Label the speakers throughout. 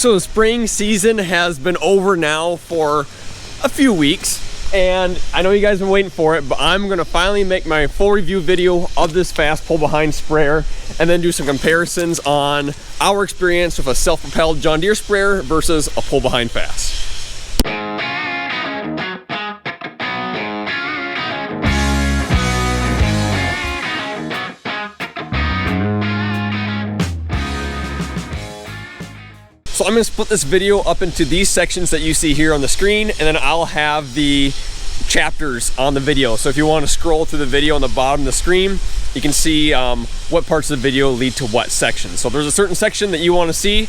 Speaker 1: So the spraying season has been over now for a few weeks, and I know you guys have been waiting for it, but I'm gonna finally make my full review video of this fast pull behind sprayer and then do some comparisons on our experience with a self-propelled John Deere sprayer versus a pull behind fast. So I'm gonna split this video up into these sections that you see here on the screen, and then I'll have the chapters on the video. So if you want to scroll through the video on the bottom of the screen, you can see what parts of the video lead to what sections. So if there's a certain section that you want to see,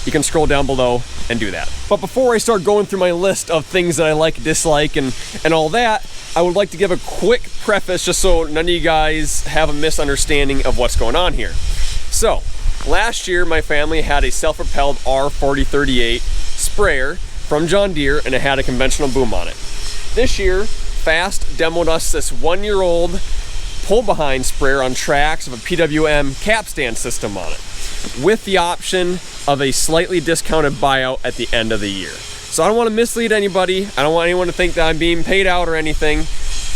Speaker 1: you can scroll down below and do that. But before I start going through my list of things that I like, dislike, and all that, I would like to give a quick preface just so none of you guys have a misunderstanding of what's going on here. So, last year, my family had a self-propelled R4038 sprayer from John Deere, and it had a conventional boom on it. This year, Fast demoed us this 1-year-old pull-behind sprayer on tracks of a PWM Capstan system on it, with the option of a slightly discounted buyout at the end of the year. So I don't want to mislead anybody. I don't want anyone to think that I'm being paid out or anything.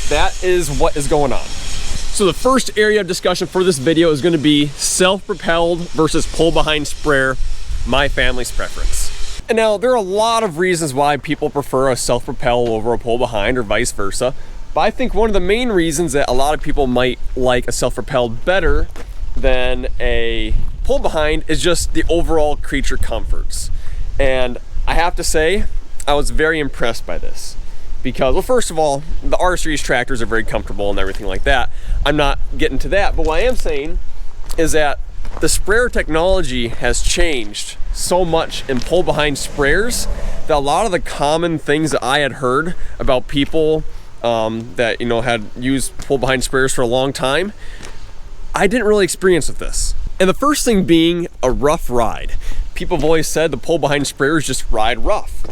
Speaker 1: That is what is going on. So the first area of discussion for this video is going to be self-propelled versus pull-behind sprayer, my family's preference. And now there are a lot of reasons why people prefer a self-propel over a pull-behind or vice versa, but I think one of the main reasons that a lot of people might like a self-propelled better than a pull-behind is just the overall creature comforts. And I have to say, I was very impressed by this. Because, well, first of all, the R Series tractors are very comfortable and everything like that. I'm not getting to that, but what I am saying is that the sprayer technology has changed so much in pull-behind sprayers that a lot of the common things that I had heard about people that, you know, had used pull-behind sprayers for a long time, I didn't really experience with this. And the first thing being a rough ride. People have always said the pull-behind sprayers just ride rough.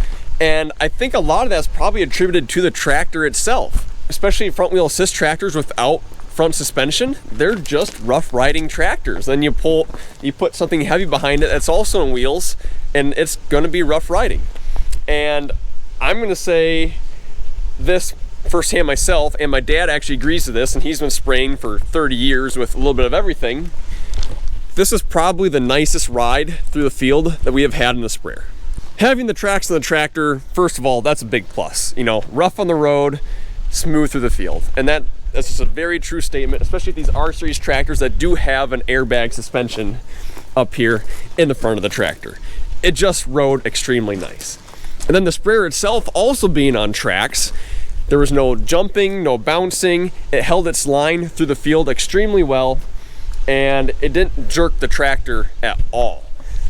Speaker 1: And I think a lot of that's probably attributed to the tractor itself, especially front wheel assist tractors without front suspension. They're just rough riding tractors. Then you put something heavy behind it that's also in wheels, and it's going to be rough riding. And I'm going to say this firsthand myself, and my dad actually agrees to this, and he's been spraying for 30 years with a little bit of everything. This is probably the nicest ride through the field that we have had in the sprayer. Having the tracks on the tractor, first of all, that's a big plus. You know, rough on the road, smooth through the field. And that's just a very true statement, especially with these R Series tractors that do have an airbag suspension up here in the front of the tractor. It just rode extremely nice. And then the sprayer itself also being on tracks, there was no jumping, no bouncing. It held its line through the field extremely well, and it didn't jerk the tractor at all.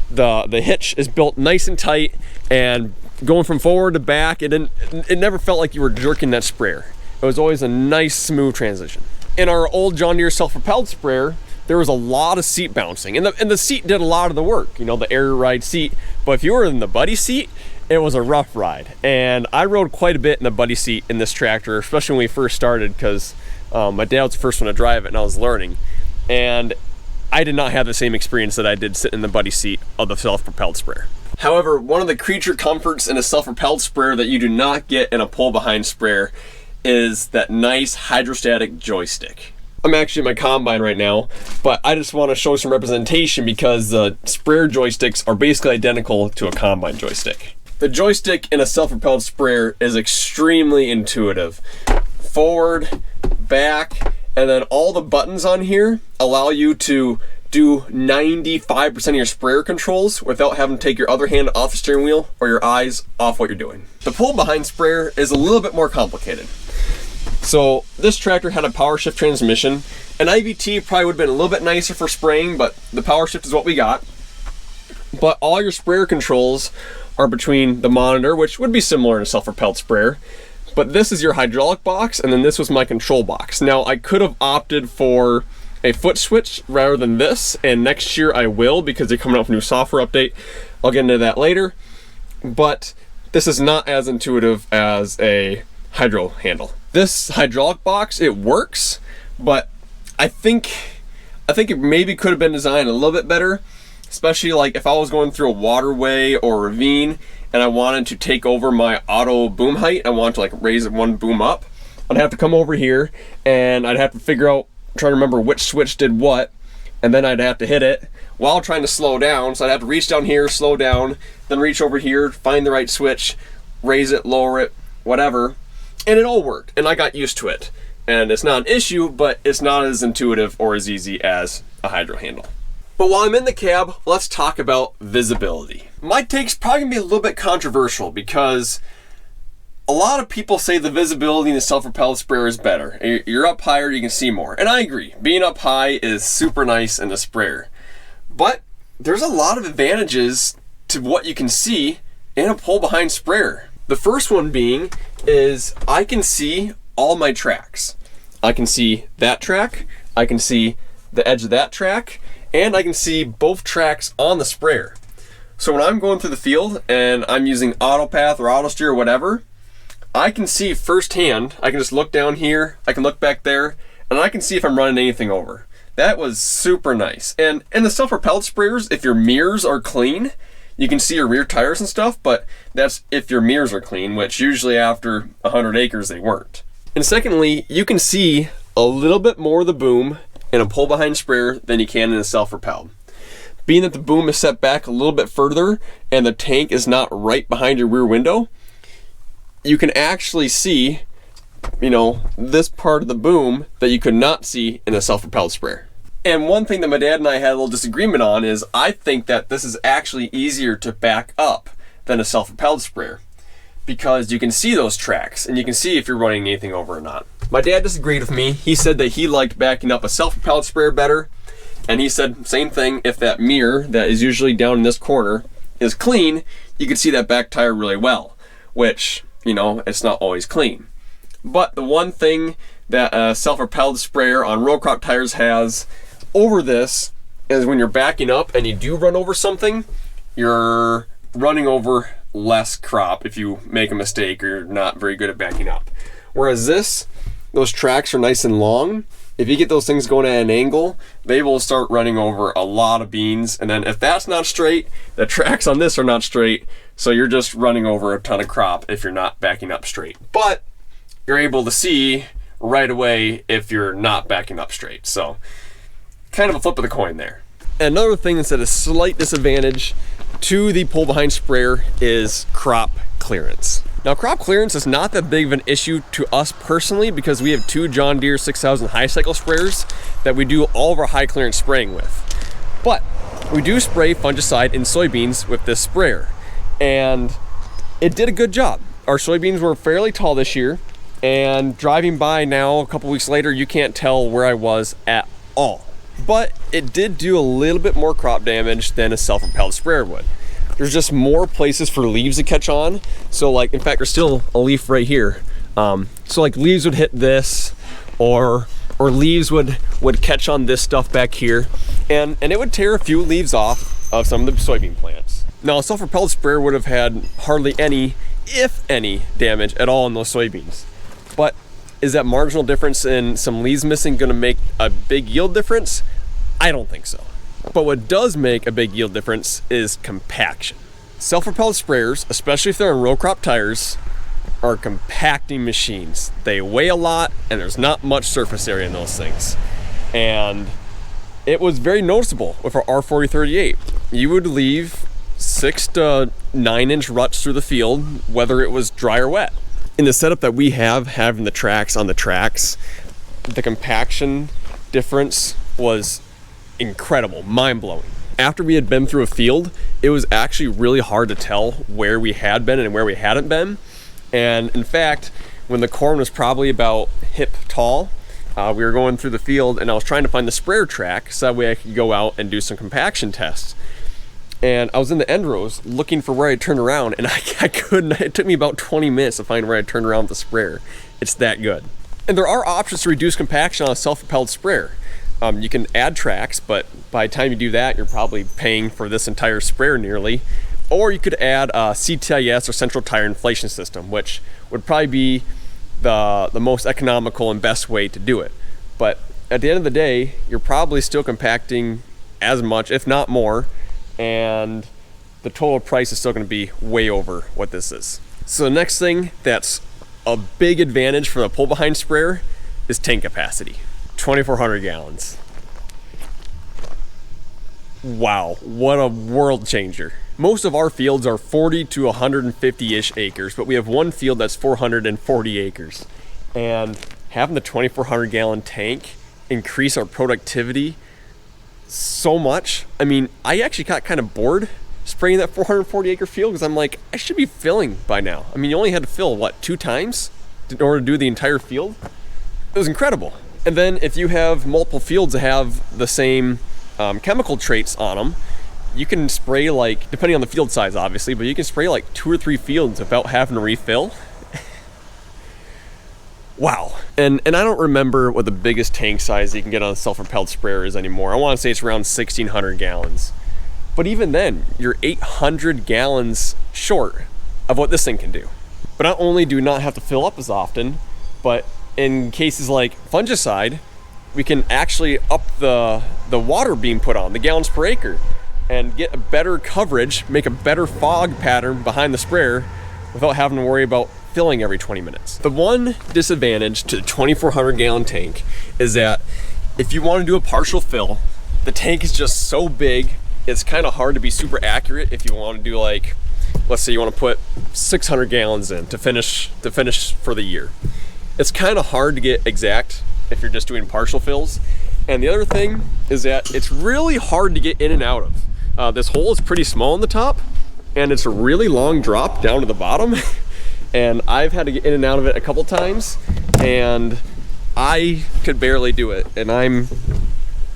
Speaker 1: The hitch is built nice and tight, and going from forward to back, it never felt like you were jerking that sprayer. It was always a nice, smooth transition. In our old John Deere self-propelled sprayer, there was a lot of seat bouncing, and the seat did a lot of the work, you know, the air ride seat. But if you were in the buddy seat, it was a rough ride. And I rode quite a bit in the buddy seat in this tractor, especially when we first started, because my dad was the first one to drive it and I was learning. And I did not have the same experience that I did sitting in the buddy seat of the self-propelled sprayer. However, one of the creature comforts in a self-propelled sprayer that you do not get in a pull-behind sprayer is that nice hydrostatic joystick. I'm actually in my combine right now, but I just want to show some representation because the sprayer joysticks are basically identical to a combine joystick. The joystick in a self-propelled sprayer is extremely intuitive. Forward, back, and then all the buttons on here allow you to do 95% of your sprayer controls without having to take your other hand off the steering wheel or your eyes off what you're doing. The pull-behind sprayer is a little bit more complicated. So this tractor had a power shift transmission. An IVT probably would have been a little bit nicer for spraying, but the power shift is what we got. But all your sprayer controls are between the monitor, which would be similar in a self-propelled sprayer, but this is your hydraulic box, and then this was my control box. Now, I could have opted for a foot switch rather than this, and next year I will because they're coming out with a new software update. I'll get into that later, but this is not as intuitive as a hydro handle. This hydraulic box, it works, but I think it maybe could have been designed a little bit better especially like if I was going through a waterway or ravine and I wanted to take over my auto boom height, I want to like raise it one boom up, I'd have to come over here and I'd have to figure out, try to remember which switch did what, and then I'd have to hit it while trying to slow down. So I'd have to reach down here, slow down, then reach over here, find the right switch, raise it, lower it, whatever. And it all worked, and I got used to it. And it's not an issue, but it's not as intuitive or as easy as a hydro handle. But while I'm in the cab, let's talk about visibility. My take's probably gonna be a little bit controversial because a lot of people say the visibility in the self-propelled sprayer is better. You're up higher, you can see more. And I agree, being up high is super nice in the sprayer. But there's a lot of advantages to what you can see in a pull behind sprayer. The first one being is I can see all my tracks. I can see that track, I can see the edge of that track, and I can see both tracks on the sprayer. So when I'm going through the field and I'm using auto path or auto steer or whatever, I can see firsthand. I can just look down here, I can look back there, and I can see if I'm running anything over. That was super nice. And in the self-propelled sprayers, if your mirrors are clean, you can see your rear tires and stuff, but that's if your mirrors are clean, which usually after 100 acres they weren't. And secondly, you can see a little bit more of the boom in a pull behind sprayer than you can in a self-propelled. Being that the boom is set back a little bit further and the tank is not right behind your rear window, you can actually see, you know, this part of the boom that you could not see in a self-propelled sprayer. And one thing that my dad and I had a little disagreement on is I think that this is actually easier to back up than a self-propelled sprayer, because you can see those tracks and you can see if you're running anything over or not. My dad disagreed with me. He said that he liked backing up a self-propelled sprayer better, and he said same thing, if that mirror that is usually down in this corner is clean, you can see that back tire really well, which, you know, it's not always clean. But the one thing that a self-propelled sprayer on row crop tires has over this is when you're backing up and you do run over something, you're running over less crop if you make a mistake or you're not very good at backing up. Whereas this, those tracks are nice and long. If you get those things going at an angle, they will start running over a lot of beans. And then if that's not straight, the tracks on this are not straight. So you're just running over a ton of crop if you're not backing up straight. But you're able to see right away if you're not backing up straight. So kind of a flip of the coin there. Another thing that's at a slight disadvantage to the pull behind sprayer is crop clearance. Now, crop clearance is not that big of an issue to us personally because we have two John Deere 6000 high cycle sprayers that we do all of our high clearance spraying with. But we do spray fungicide in soybeans with this sprayer, and it did a good job. Our soybeans were fairly tall this year, and driving by now a couple weeks later, you can't tell where I was at all. But it did do a little bit more crop damage than a self-propelled sprayer would. There's just more places for leaves to catch on. So like, in fact, there's still a leaf right here. So like leaves would hit this, or leaves would catch on this stuff back here, and it would tear a few leaves off of some of the soybean plants. Now, a self-propelled sprayer would have had hardly any, if any, damage at all in those soybeans. But is that marginal difference in some leaves missing gonna make a big yield difference? I don't think so. But what does make a big yield difference is compaction. Self-propelled sprayers, especially if they're on row crop tires, are compacting machines. They weigh a lot and there's not much surface area in those things. And it was very noticeable with our R4038. You would leave 6 to 9 inch ruts through the field, whether it was dry or wet. In the setup that we have, having the tracks on the tracks, the compaction difference was incredible, mind-blowing. After we had been through a field, it was actually really hard to tell where we had been and where we hadn't been. And in fact, when the corn was probably about hip tall, we were going through the field and I was trying to find the sprayer track so that way I could go out and do some compaction tests. And I was in the end rows looking for where I'd turn around, and I couldn't. It took me about 20 minutes to find where I'd turn around with the sprayer. It's that good. And there are options to reduce compaction on a self-propelled sprayer. You can add tracks, but by the time you do that, you're probably paying for this entire sprayer nearly. Or you could add a CTIS or central tire inflation system, which would probably be the most economical and best way to do it. But at the end of the day, you're probably still compacting as much, if not more, and the total price is still going to be way over what this is. So the next thing that's a big advantage for the pull-behind sprayer is tank capacity. 2,400 gallons. Wow, what a world changer. Most of our fields are 40 to 150-ish acres, but we have one field that's 440 acres. And having the 2,400 gallon tank increase our productivity so much. I mean, I actually got kind of bored spraying that 440 acre field because I'm like, I should be filling by now. I mean, you only had to fill, what, 2 times in order to do the entire field? It was incredible. And then if you have multiple fields that have the same chemical traits on them, you can spray, like, depending on the field size obviously, but you can spray like 2 or 3 fields without having to refill. Wow. And I don't remember what the biggest tank size you can get on a self-propelled sprayer is anymore. I want to say it's around 1,600 gallons. But even then, you're 800 gallons short of what this thing can do. But not only do we not have to fill up as often, but in cases like fungicide, we can actually up the water being put on, the gallons per acre, and get a better coverage, make a better fog pattern behind the sprayer without having to worry about filling every 20 minutes. The one disadvantage to the 2,400 gallon tank is that if you want to do a partial fill, the tank is just so big, it's kind of hard to be super accurate if you want to do, like, let's say you want to put 600 gallons in to finish for the year. It's kind of hard to get exact if you're just doing partial fills. And the other thing is that it's really hard to get in and out of. This hole is pretty small on the top, and it's a really long drop down to the bottom. And I've had to get in and out of it a couple times, and I could barely do it. And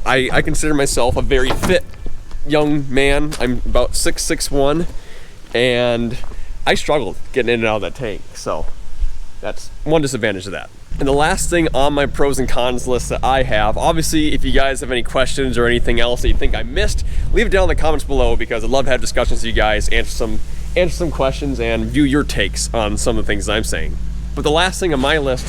Speaker 1: I consider myself a very fit young man. I'm about 6'1", and I struggled getting in and out of that tank. So that's one disadvantage of that. And the last thing on my pros and cons list that I have, obviously if you guys have any questions or anything else that you think I missed, leave it down in the comments below, because I'd love to have discussions with you guys, answer some questions, and view your takes on some of the things that I'm saying. But the last thing on my list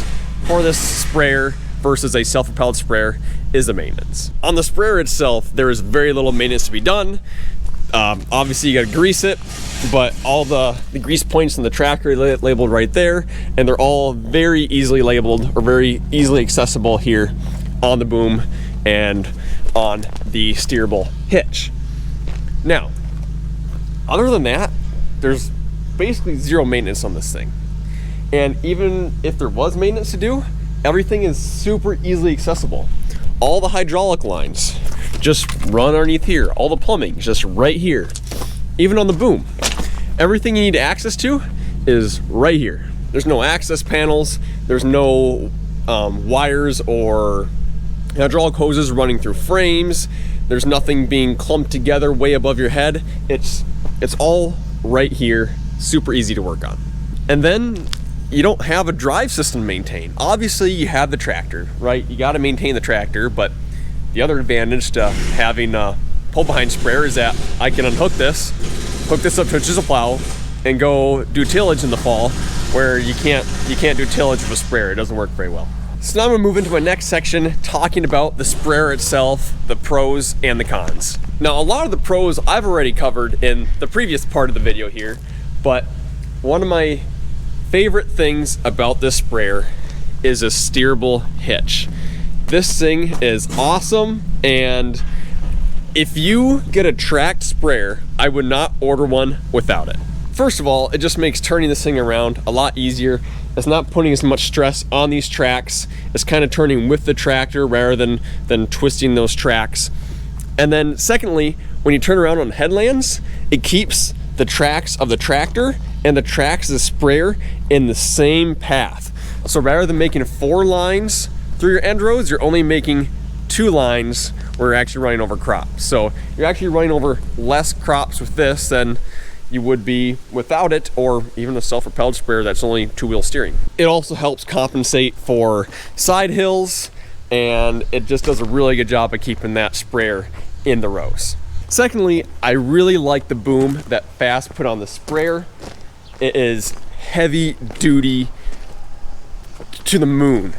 Speaker 1: for this sprayer versus a self-propelled sprayer is the maintenance. On the sprayer itself, there is very little maintenance to be done. Obviously you gotta grease it, but all the grease points in the tractor are labeled right there, and they're all very easily labeled or very easily accessible here on the boom and on the steerable hitch. Now, other than that, there's basically zero maintenance on this thing. And even if there was maintenance to do, everything is super easily accessible. All the hydraulic lines just run underneath here. All the plumbing just right here. Even on the boom, everything you need access to is right here. There's no access panels. There's no wires or hydraulic hoses running through frames. There's nothing being clumped together way above your head. It's all right here, super easy to work on. And then you don't have a drive system to maintain. Obviously you have the tractor, right? You got to maintain the tractor, but the other advantage to having a pull-behind sprayer is that I can unhook this, hook this up to a chisel plow, and go do tillage in the fall, where you can't do tillage with a sprayer. It doesn't work very well. So now I'm gonna move into my next section, talking about the sprayer itself, the pros and the cons. Now, a lot of the pros I've already covered in the previous part of the video here, but one of my favorite things about this sprayer is a steerable hitch. This thing is awesome, and if you get a tracked sprayer, I would not order one without it. First of all, it just makes turning this thing around a lot easier. It's not putting as much stress on these tracks. It's kind of turning with the tractor rather than twisting those tracks. And then secondly, when you turn around on headlands, it keeps the tracks of the tractor and the tracks of the sprayer in the same path. So rather than making 4 lines through your end rows, you're only making 2 lines where you're actually running over crops. So you're actually running over less crops with this than you would be without it, or even a self-propelled sprayer that's only 2-wheel steering. It also helps compensate for side hills, and it just does a really good job of keeping that sprayer in the rows. Secondly, I really like the boom that Fast put on the sprayer. It is heavy duty to the moon,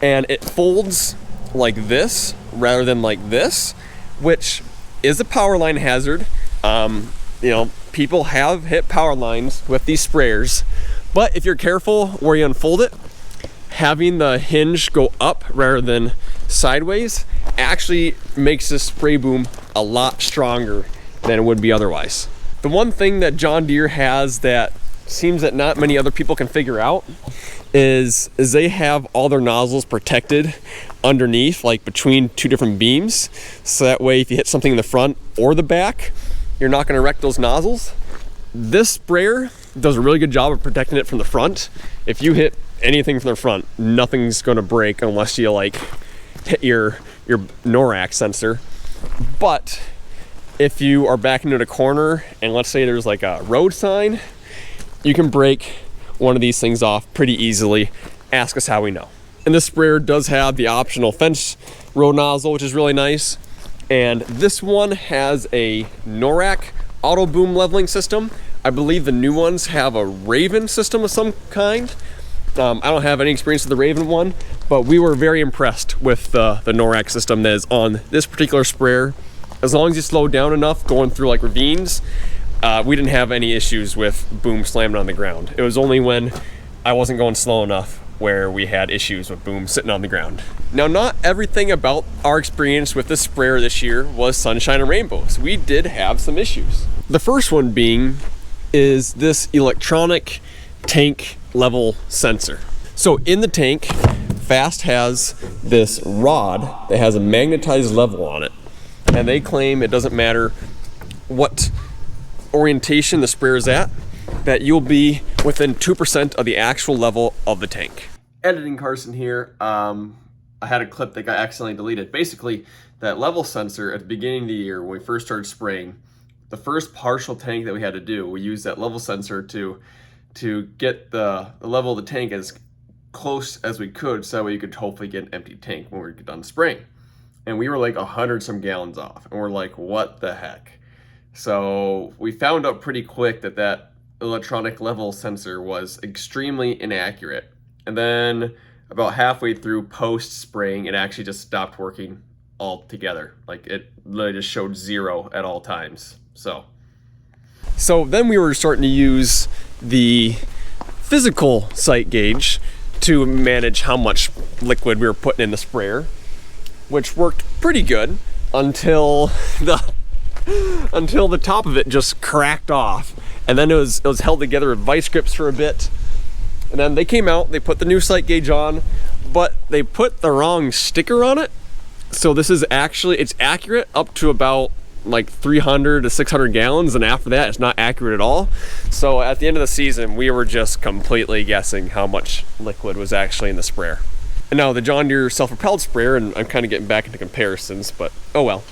Speaker 1: and it folds like this rather than like this, which is a power line hazard, You know, people have hit power lines with these sprayers, but if you're careful where you unfold it, having the hinge go up rather than sideways actually makes this spray boom a lot stronger than it would be otherwise. The one thing that John Deere has that seems that not many other people can figure out is they have all their nozzles protected underneath, like between two different beams, so that way if you hit something in the front or the back, you're not going to wreck those nozzles. This sprayer does a really good job of protecting it from the front. If you hit anything from the front, nothing's going to break unless you like hit your NORAC sensor. But if you are backing into a corner and let's say there's like a road sign, you can break one of these things off pretty easily. Ask us how we know. And this sprayer does have the optional fence road nozzle, which is really nice. And this one has a NORAC auto boom leveling system. I believe the new ones have a Raven system of some kind. I don't have any experience with the Raven one, but we were very impressed with the NORAC system that is on this particular sprayer. As long as you slow down enough going through like ravines, we didn't have any issues with boom slamming on the ground. It was only when I wasn't going slow enough where we had issues with boom sitting on the ground. Now, not everything about our experience with this sprayer this year was sunshine and rainbows. We did have some issues. The first one being is this electronic tank level sensor. So in the tank, Fast has this rod that has a magnetized level on it. And they claim it doesn't matter what orientation the sprayer is at, that you'll be within 2% of the actual level of the tank. Editing Carson here. I had a clip that got accidentally deleted. Basically, that level sensor at the beginning of the year when we first started spraying, the first partial tank that we had to do, we used that level sensor to get the level of the tank as close as we could so that way you could hopefully get an empty tank when we get done spraying. And we were like 100 some gallons off, and we're like, what the heck? So we found out pretty quick that that electronic level sensor was extremely inaccurate. And then about halfway through post spraying, it actually just stopped working altogether. Like it literally just showed 0 at all times. So then we were starting to use the physical sight gauge to manage how much liquid we were putting in the sprayer, which worked pretty good until the top of it just cracked off. And then it was held together with vice grips for a bit. And then they came out, they put the new sight gauge on, but they put the wrong sticker on it. So this is actually, it's accurate up to about like 300 to 600 gallons, and after that it's not accurate at all. So at the end of the season, we were just completely guessing how much liquid was actually in the sprayer. And now the John Deere self-propelled sprayer, and I'm kind of getting back into comparisons, but oh well,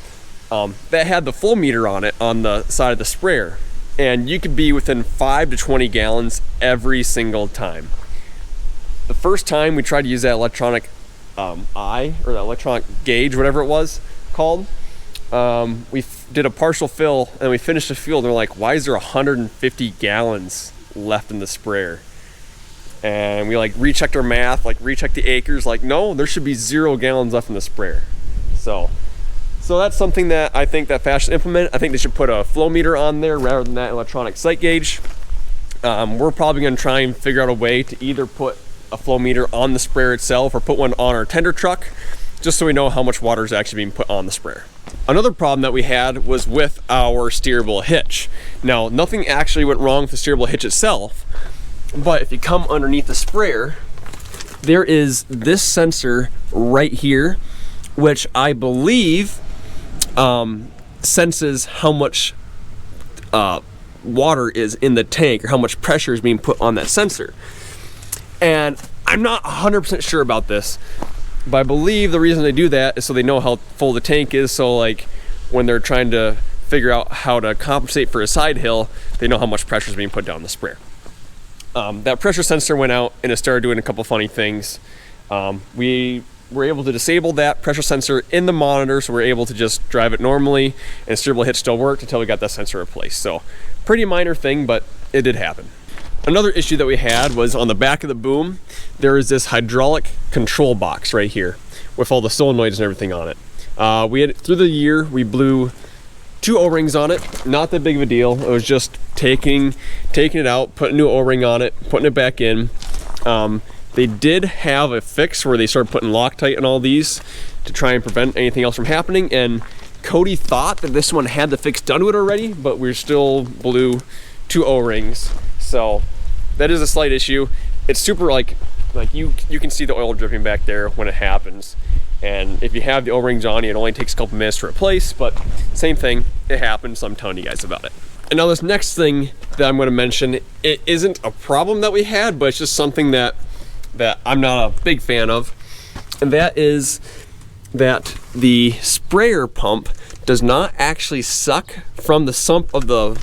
Speaker 1: that had the flow meter on it on the side of the sprayer, and you could be within 5 to 20 gallons every single time. The first time we tried to use that electronic eye, or that electronic gauge, whatever it was called, we did a partial fill and we finished the field, and we're like, why is there 150 gallons left in the sprayer? And we like rechecked our math, like rechecked the acres, like no, there should be 0 gallons left in the sprayer. So that's something that I think that Fast should implement. I think they should put a flow meter on there rather than that electronic sight gauge. We're probably going to try and figure out a way to either put a flow meter on the sprayer itself or put one on our tender truck, just so we know how much water is actually being put on the sprayer. Another problem that we had was with our steerable hitch. Now, nothing actually went wrong with the steerable hitch itself, but if you come underneath the sprayer, there is this sensor right here, which I believe senses how much water is in the tank, or how much pressure is being put on that sensor. And I'm not 100% sure about this, but I believe the reason they do that is so they know how full the tank is, so like when they're trying to figure out how to compensate for a side hill, they know how much pressure is being put down the sprayer. That pressure sensor went out and it started doing a couple funny things. We were able to disable that pressure sensor in the monitor, so we're able to just drive it normally, and steerable hitch still worked until we got that sensor replaced. So pretty minor thing, but it did happen. Another issue that we had was on the back of the boom, there is this hydraulic control box right here with all the solenoids and everything on it. We had, through the year, we blew 2 O-rings on it, not that big of a deal. It was just taking it out, putting a new O-ring on it, putting it back in. They did have a fix where they started putting Loctite in all these to try and prevent anything else from happening, and Cody thought that this one had the fix done to it already, but we're still blew 2 O-rings. So that is a slight issue. It's super like you can see the oil dripping back there when it happens. And if you have the O-rings on you, it only takes a couple minutes to replace, but same thing, it happens, so I'm telling you guys about it. And now this next thing that I'm gonna mention, it isn't a problem that we had, but it's just something that I'm not a big fan of. And that is that the sprayer pump does not actually suck from the sump of the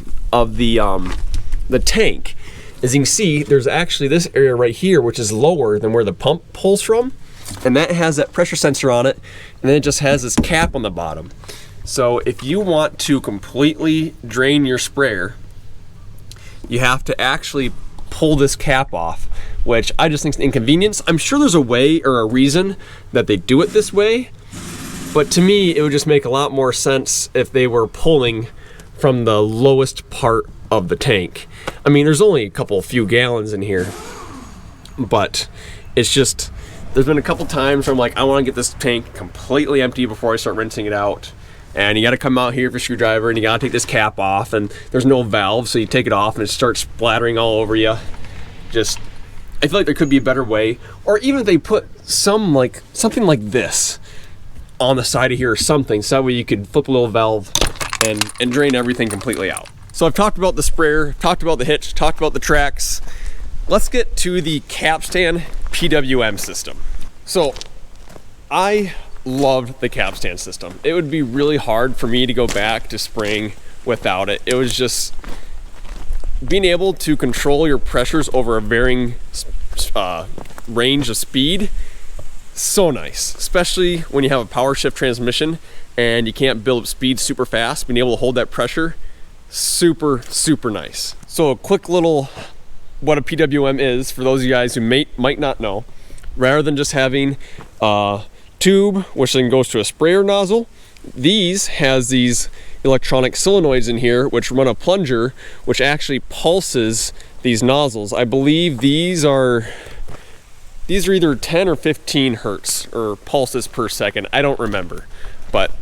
Speaker 1: tank. As you can see, there's actually this area right here, which is lower than where the pump pulls from. And that has that pressure sensor on it, and then it just has this cap on the bottom. So if you want to completely drain your sprayer, you have to actually pull this cap off, which I just think is an inconvenience. I'm sure there's a way or a reason that they do it this way, but to me, it would just make a lot more sense if they were pulling from the lowest part of the tank. I mean, there's only a few gallons in here, but it's just, there's been a couple times where I'm like, I want to get this tank completely empty before I start rinsing it out. And you got to come out here with your screwdriver and you got to take this cap off, and there's no valve, so you take it off and it starts splattering all over you. Just, I feel like there could be a better way. Or even if they put something like this on the side of here or something, so that way you could flip a little valve and drain everything completely out. So I've talked about the sprayer, talked about the hitch, talked about the tracks. Let's get to the Capstan PWM system. So I loved the Capstan system. It would be really hard for me to go back to spraying without it. It was just being able to control your pressures over a varying range of speed. So nice, especially when you have a power shift transmission and you can't build up speed super fast. Being able to hold that pressure, super nice. So a quick little what a PWM is for those of you guys who might not know. Rather than just having a tube which then goes to a sprayer nozzle, these has these electronic solenoids in here which run a plunger which actually pulses these nozzles. I believe these are either 10 or 15 hertz or pulses per second. I don't remember, but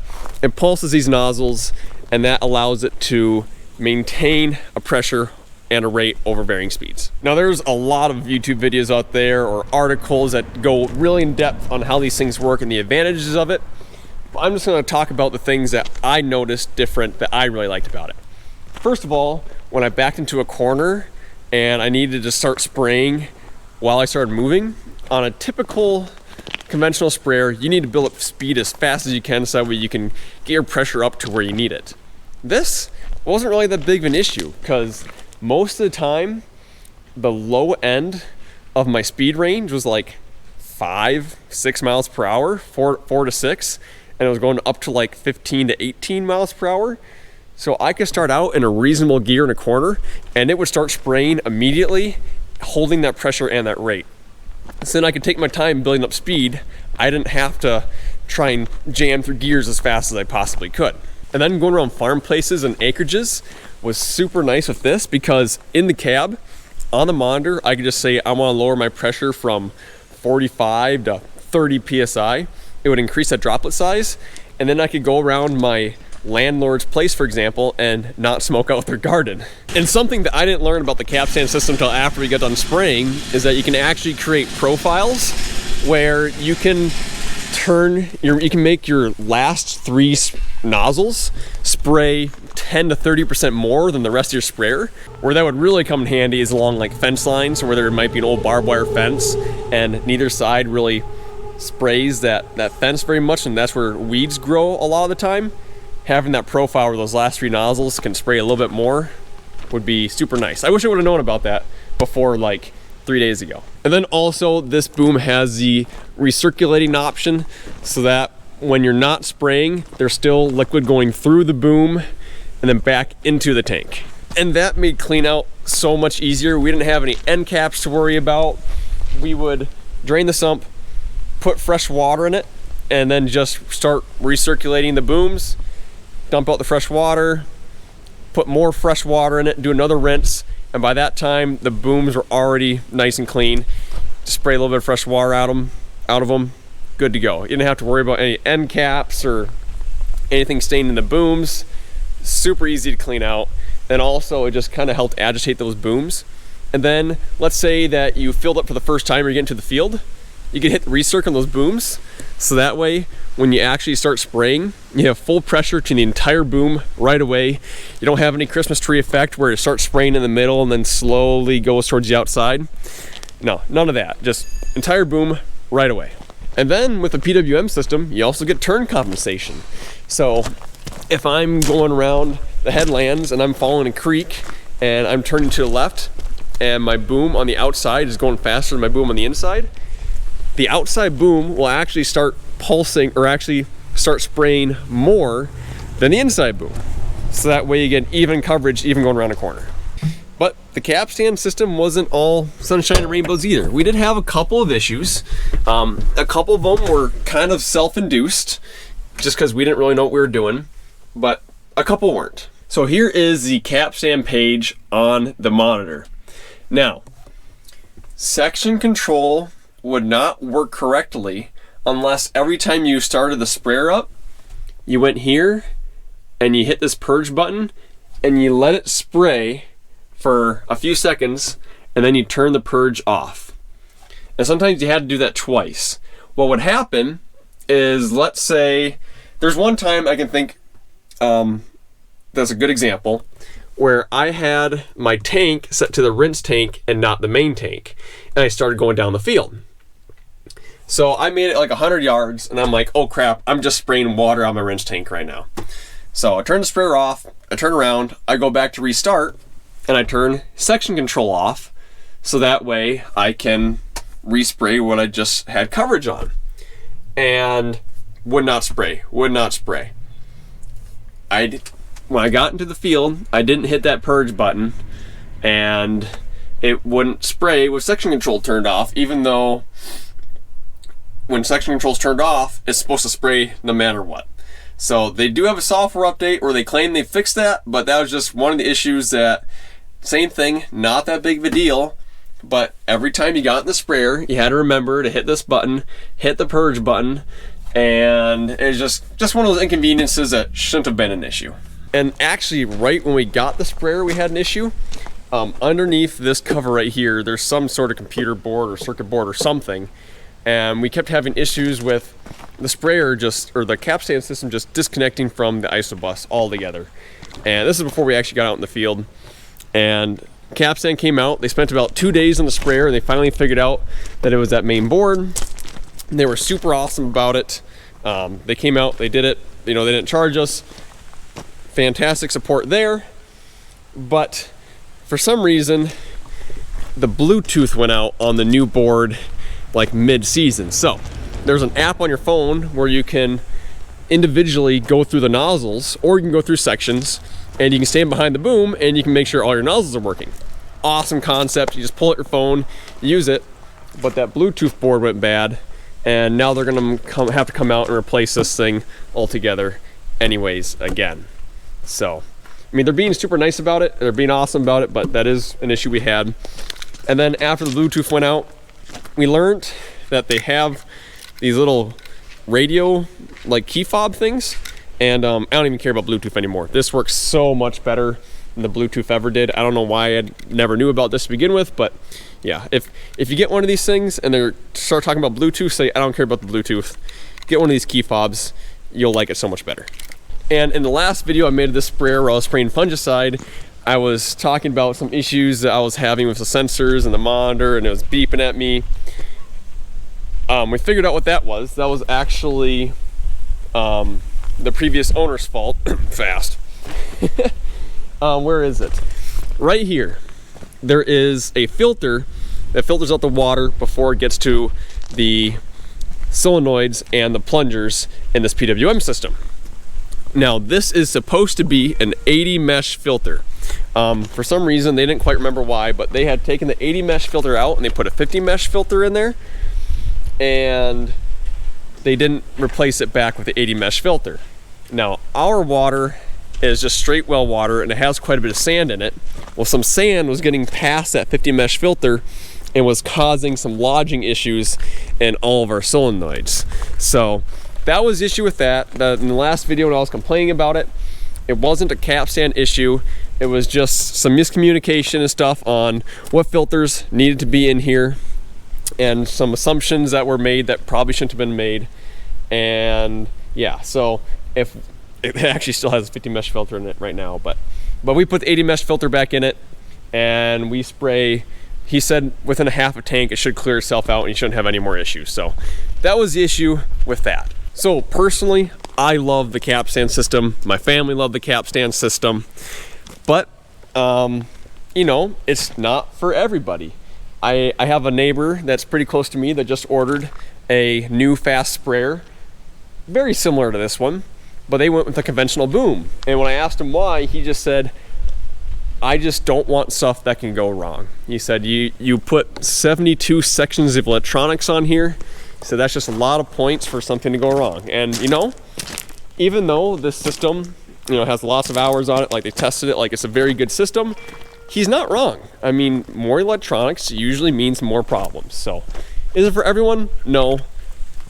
Speaker 1: it pulses these nozzles, and that allows it to maintain a pressure and a rate over varying speeds. Now there's a lot of YouTube videos out there or articles that go really in depth on how these things work and the advantages of it. But I'm just gonna talk about the things that I noticed different that I really liked about it. First of all, when I backed into a corner and I needed to start spraying while I started moving, on a typical conventional sprayer, you need to build up speed as fast as you can so that way you can get your pressure up to where you need it. This wasn't really that big of an issue because most of the time, the low end of my speed range was like 5-6 miles per hour, 4 to 6, and it was going up to like 15 to 18 miles per hour. So I could start out in a reasonable gear in a corner, and it would start spraying immediately, holding that pressure and that rate. So then I could take my time building up speed. I didn't have to try and jam through gears as fast as I possibly could. And then going around farm places and acreages was super nice with this, because in the cab, on the monitor, I could just say I want to lower my pressure from 45 to 30 PSI. It would increase that droplet size, and then I could go around my landlord's place, for example, and not smoke out their garden. And something that I didn't learn about the Capstan system until after we got done spraying is that you can actually create profiles where you can make your last 3 nozzles spray 10 to 30% more than the rest of your sprayer. Where that would really come in handy is along like fence lines, where there might be an old barbed wire fence and neither side really sprays that fence very much, and that's where weeds grow a lot of the time. Having that profile where those last 3 nozzles can spray a little bit more would be super nice. I wish I would have known about that before like 3 days ago. And then also this boom has the recirculating option, so that when you're not spraying, there's still liquid going through the boom and then back into the tank. And that made clean out so much easier. We didn't have any end caps to worry about. We would drain the sump, put fresh water in it, and then just start recirculating the booms. dump out the fresh water, put more fresh water in it, do another rinse, and by that time the booms were already nice and clean. Just spray a little bit of fresh water out of them, good to go. You didn't have to worry about any end caps or anything staying in the booms. Super easy to clean out. And also it just kind of helped agitate those booms. And then let's say that you filled up for the first time or you get into the field, you can hit the recirc on those booms, so that way when you actually start spraying, you have full pressure to the entire boom right away. You don't have any Christmas tree effect where it starts spraying in the middle and then slowly goes towards the outside. No, none of that. Just entire boom right away. And then with the PWM system, you also get turn compensation. So if I'm going around the headlands and I'm following a creek and I'm turning to the left and my boom on the outside is going faster than my boom on the inside, the outside boom will actually start pulsing or actually start spraying more than the inside boom. So that way you get even coverage even going around a corner. But the Capstan system wasn't all sunshine and rainbows either. We did have a couple of issues. A couple of them were kind of self-induced just because we didn't really know what we were doing, but a couple weren't. So here is the Capstan page on the monitor. Now, section control would not work correctly unless every time you started the sprayer up, you went here and you hit this purge button and you let it spray for a few seconds and then you turn the purge off. And sometimes you had to do that twice. What would happen is, let's say, there's one time I can think, that's a good example, where I had my tank set to the rinse tank and not the main tank, and I started going down the field. So I made it like 100 yards and I'm like, oh crap, I'm just spraying water on my rinse tank right now. So I turn the sprayer off, I turn around, I go back to restart, and I turn section control off, so that way I can respray what I just had coverage on. And would not spray. When I got into the field, I didn't hit that purge button and it wouldn't spray with section control turned off, even though when section control's turned off, it's supposed to spray no matter what. So they do have a software update where they claim they fixed that, but that was just one of the issues. That same thing, not that big of a deal, but every time you got in the sprayer, you had to remember to hit this button, hit the purge button, and it's just one of those inconveniences that shouldn't have been an issue. And actually, right when we got the sprayer, we had an issue. Underneath this cover right here, there's some sort of computer board or circuit board or something, and we kept having issues with the sprayer or the Capstan system just disconnecting from the isobus altogether. And this is before we actually got out in the field. And Capstan came out, they spent about 2 days on the sprayer, and they finally figured out that it was that main board. And they were super awesome about it. They came out, they did it, they didn't charge us. Fantastic support there. But for some reason, the Bluetooth went out on the new board like mid-season. So there's an app on your phone where you can individually go through the nozzles, or you can go through sections, and you can stand behind the boom and you can make sure all your nozzles are working. Awesome concept. You just pull out your phone, use it, but that Bluetooth board went bad, and now they're gonna have to come out and replace this thing altogether anyways again. So, I mean, they're being super nice about it, they're being awesome about it, but that is an issue we had. And then after the Bluetooth went out, we learned that they have these little radio like key fob things, and I don't even care about Bluetooth anymore. This works so much better than the Bluetooth ever did. I don't know why I never knew about this to begin with, but yeah, if you get one of these things and they start talking about Bluetooth, say I don't care about the Bluetooth, get one of these key fobs, you'll like it so much better. And in the last video I made of this sprayer where I was spraying fungicide, I was talking about some issues that I was having with the sensors and the monitor, and it was beeping at me. We figured out what that was. That was actually the previous owner's fault. Fast. Where is it? Right here. There is a filter that filters out the water before it gets to the solenoids and the plungers in this PWM system. Now, this is supposed to be an 80 mesh filter. For some reason, they didn't quite remember why, but they had taken the 80 mesh filter out and they put a 50 mesh filter in there, and they didn't replace it back with the 80 mesh filter. Now, our water is just straight well water, and it has quite a bit of sand in it. Well, some sand was getting past that 50 mesh filter and was causing some lodging issues in all of our solenoids. So that was the issue with that. In the last video when I was complaining about it, it wasn't a capstan issue. It was just some miscommunication and stuff on what filters needed to be in here and some assumptions that were made that probably shouldn't have been made. And yeah, so if it actually still has a 50 mesh filter in it right now, but we put the 80 mesh filter back in it, and we spray. He said within a half a tank it should clear itself out and you shouldn't have any more issues. So that was the issue with that. So personally, I love the capstan system. My family loved the capstan system, but you know, it's not for everybody. I have a neighbor that's pretty close to me that just ordered a new fast sprayer, very similar to this one, but they went with a conventional boom. And when I asked him why, he just said, I just don't want stuff that can go wrong. He said, you put 72 sections of electronics on here, so that's just a lot of points for something to go wrong. And you know, even though this system, you know, has lots of hours on it, like they tested it, like it's a very good system, he's not wrong. I mean, more electronics usually means more problems. So is it for everyone? No,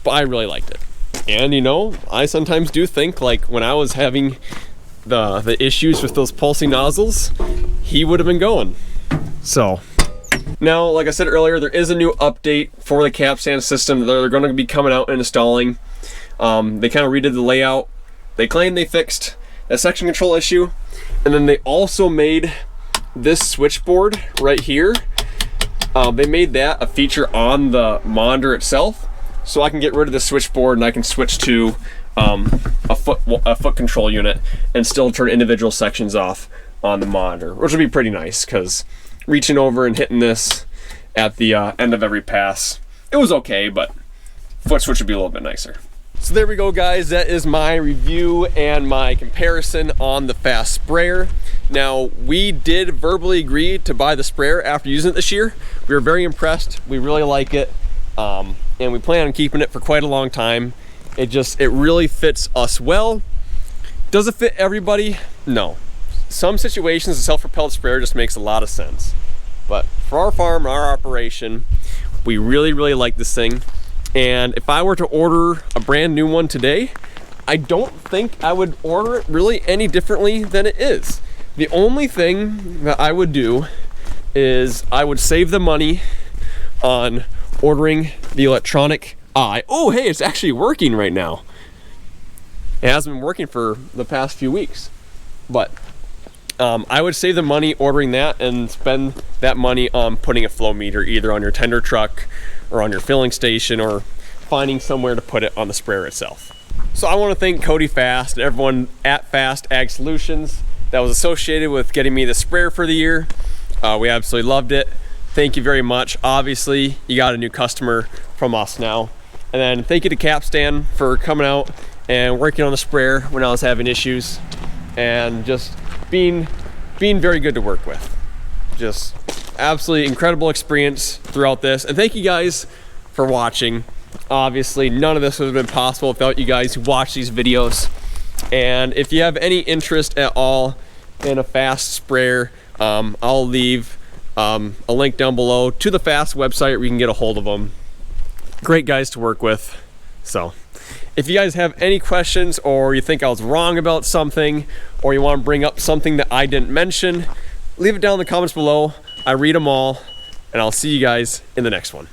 Speaker 1: but I really liked it. And you know, I sometimes do think, like when I was having the issues with those pulsing nozzles, he would have been going. So now, like I said earlier, there is a new update for the capstan system that they're going to be coming out and installing. They kind of redid the layout. They claim they fixed that section control issue, and then they also made this switchboard right here. They made that a feature on the monitor itself, so I can get rid of the switchboard and I can switch to a foot control unit and still turn individual sections off on the monitor, which would be pretty nice, because reaching over and hitting this at the end of every pass, it was okay, but foot switch would be a little bit nicer. So there we go, guys. That is my review and my comparison on the fast sprayer. Now, we did verbally agree to buy the sprayer after using it this year. We were very impressed. We really like it, and we plan on keeping it for quite a long time. It really fits us well. Does it fit everybody? No. Some situations, the self-propelled sprayer just makes a lot of sense. But for our farm and our operation, we really, really like this thing. And if I were to order a brand new one today, I don't think I would order it really any differently than it is. The only thing that I would do is I would save the money on ordering the electronic eye. Oh, hey, it's actually working right now. It hasn't been working for the past few weeks, but I would save the money ordering that and spend that money on putting a flow meter either on your tender truck or on your filling station, or finding somewhere to put it on the sprayer itself. So I want to thank Cody Fast and everyone at Fast Ag Solutions that was associated with getting me the sprayer for the year. We absolutely loved it. Thank you very much. Obviously, you got a new customer from us now. And then thank you to Capstan for coming out and working on the sprayer when I was having issues, and just being very good to work with. Just absolutely incredible experience throughout this. And thank you guys for watching. Obviously, none of this would have been possible without you guys who watch these videos. And if you have any interest at all in a fast sprayer, I'll leave a link down below to the Fast website where you can get a hold of them. Great guys to work with. So if you guys have any questions, or you think I was wrong about something, or you want to bring up something that I didn't mention, leave it down in the comments below. I read them all, and I'll see you guys in the next one.